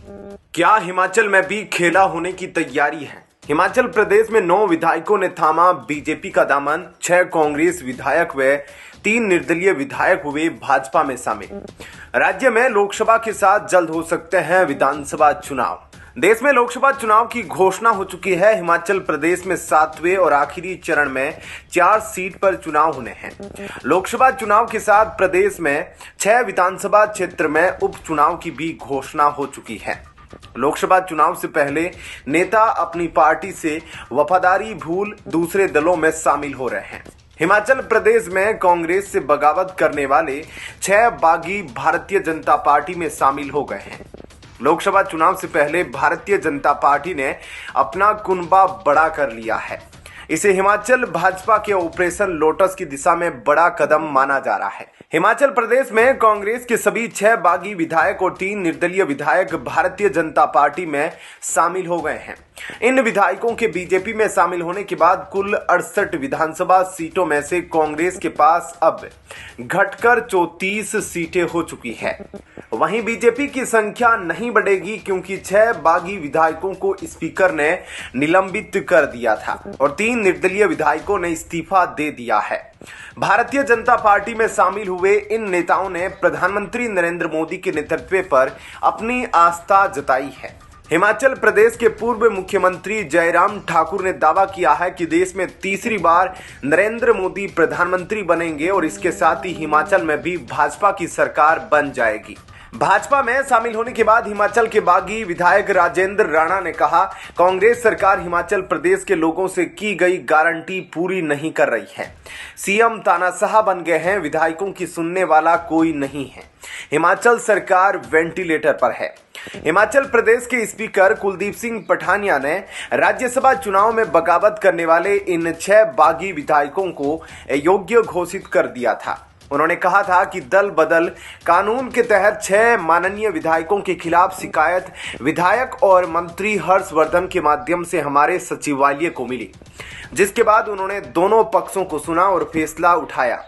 क्या हिमाचल में भी खेला होने की तैयारी है? हिमाचल प्रदेश में 9 विधायकों ने थामा बीजेपी का दामन। 6 कांग्रेस विधायक व 3 निर्दलीय विधायक हुए भाजपा में शामिल। राज्य में लोकसभा के साथ जल्द हो सकते हैं विधानसभा चुनाव। देश में लोकसभा चुनाव की घोषणा हो चुकी है। हिमाचल प्रदेश में 7वें और आखिरी चरण में 4 सीट पर चुनाव होने हैं। लोकसभा चुनाव के साथ प्रदेश में 6 विधानसभा क्षेत्र में उपचुनाव की भी घोषणा हो चुकी है। लोकसभा चुनाव से पहले नेता अपनी पार्टी से वफादारी भूल दूसरे दलों में शामिल हो रहे हैं। हिमाचल प्रदेश में कांग्रेस से बगावत करने वाले 6 बागी भारतीय जनता पार्टी में शामिल हो गए हैं। लोकसभा चुनाव से पहले भारतीय जनता पार्टी ने अपना कुनबा बड़ा कर लिया है। इसे हिमाचल भाजपा के ऑपरेशन लोटस की दिशा में बड़ा कदम माना जा रहा है। हिमाचल प्रदेश में कांग्रेस के सभी 6 बागी विधायक और 3 निर्दलीय विधायक भारतीय जनता पार्टी में शामिल हो गए हैं। इन विधायकों के बीजेपी में शामिल होने के बाद कुल 68 विधानसभा सीटों में से कांग्रेस के पास अब घटकर 34 सीटें हो चुकी है। वहीं बीजेपी की संख्या नहीं बढ़ेगी क्योंकि 6 बागी विधायकों को स्पीकर ने निलंबित कर दिया था और 3 निर्दलीय विधायकों ने इस्तीफा दे दिया है। भारतीय जनता पार्टी में शामिल हुए इन नेताओं ने प्रधानमंत्री नरेंद्र मोदी के नेतृत्व पर अपनी आस्था जताई है। हिमाचल प्रदेश के पूर्व मुख्यमंत्री जयराम ठाकुर ने दावा किया है कि देश में तीसरी बार नरेंद्र मोदी प्रधानमंत्री बनेंगे और इसके साथ ही हिमाचल में भी भाजपा की सरकार बन जाएगी। भाजपा में शामिल होने के बाद हिमाचल के बागी विधायक राजेंद्र राणा ने कहा, कांग्रेस सरकार हिमाचल प्रदेश के लोगों से की गई गारंटी पूरी नहीं कर रही है। सीएम तानाशाह बन गए हैं, विधायकों की सुनने वाला कोई नहीं है। हिमाचल सरकार वेंटिलेटर पर है। हिमाचल प्रदेश के स्पीकर कुलदीप सिंह पठानिया ने राज्यसभा चुनाव में बगावत करने वाले इन 6 बागी विधायकों को अयोग्य घोषित कर दिया था। उन्होंने कहा था कि दल बदल कानून के तहत 6 माननीय विधायकों के खिलाफ शिकायत विधायक और मंत्री हर्षवर्धन के माध्यम से हमारे सचिवालय को मिली, जिसके बाद उन्होंने दोनों पक्षों को सुना और फैसला उठाया।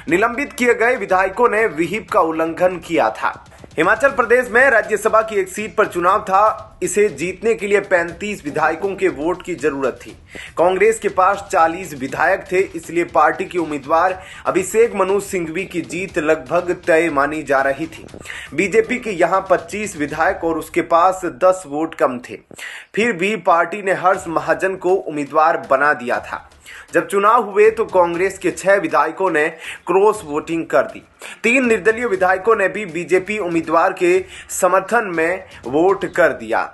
निलंबित किए गए विधायकों ने विहिप का उल्लंघन किया था। हिमाचल प्रदेश में राज्यसभा की एक सीट पर चुनाव था। इसे जीतने के लिए 35 विधायकों के वोट की जरूरत थी। कांग्रेस के पास 40 विधायक थे, इसलिए पार्टी के उम्मीदवार अभिषेक मनु सिंघवी की जीत लगभग तय मानी जा रही थी। बीजेपी के यहाँ 25 विधायक और उसके पास 10 वोट कम थे। फिर भी पार्टी ने हर्ष महाजन को उम्मीदवार बना दिया था। जब चुनाव हुए तो कांग्रेस के 6 विधायकों ने क्रॉस वोटिंग कर दी। 3 निर्दलीय विधायकों ने भी बीजेपी उम्मीदवार के समर्थन में वोट कर दिया।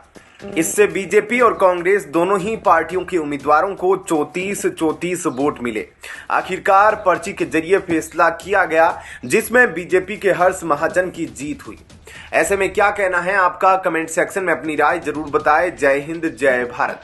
इससे बीजेपी और कांग्रेस दोनों ही पार्टियों के उम्मीदवारों को 34 वोट मिले। आखिरकार पर्ची के जरिए फैसला किया गया, जिसमें बीजेपी के हर्ष महाजन की जीत हुई। ऐसे में क्या कहना है आपका? कमेंट सेक्शन में अपनी राय जरूर बताएं। जय हिंद, जय भारत।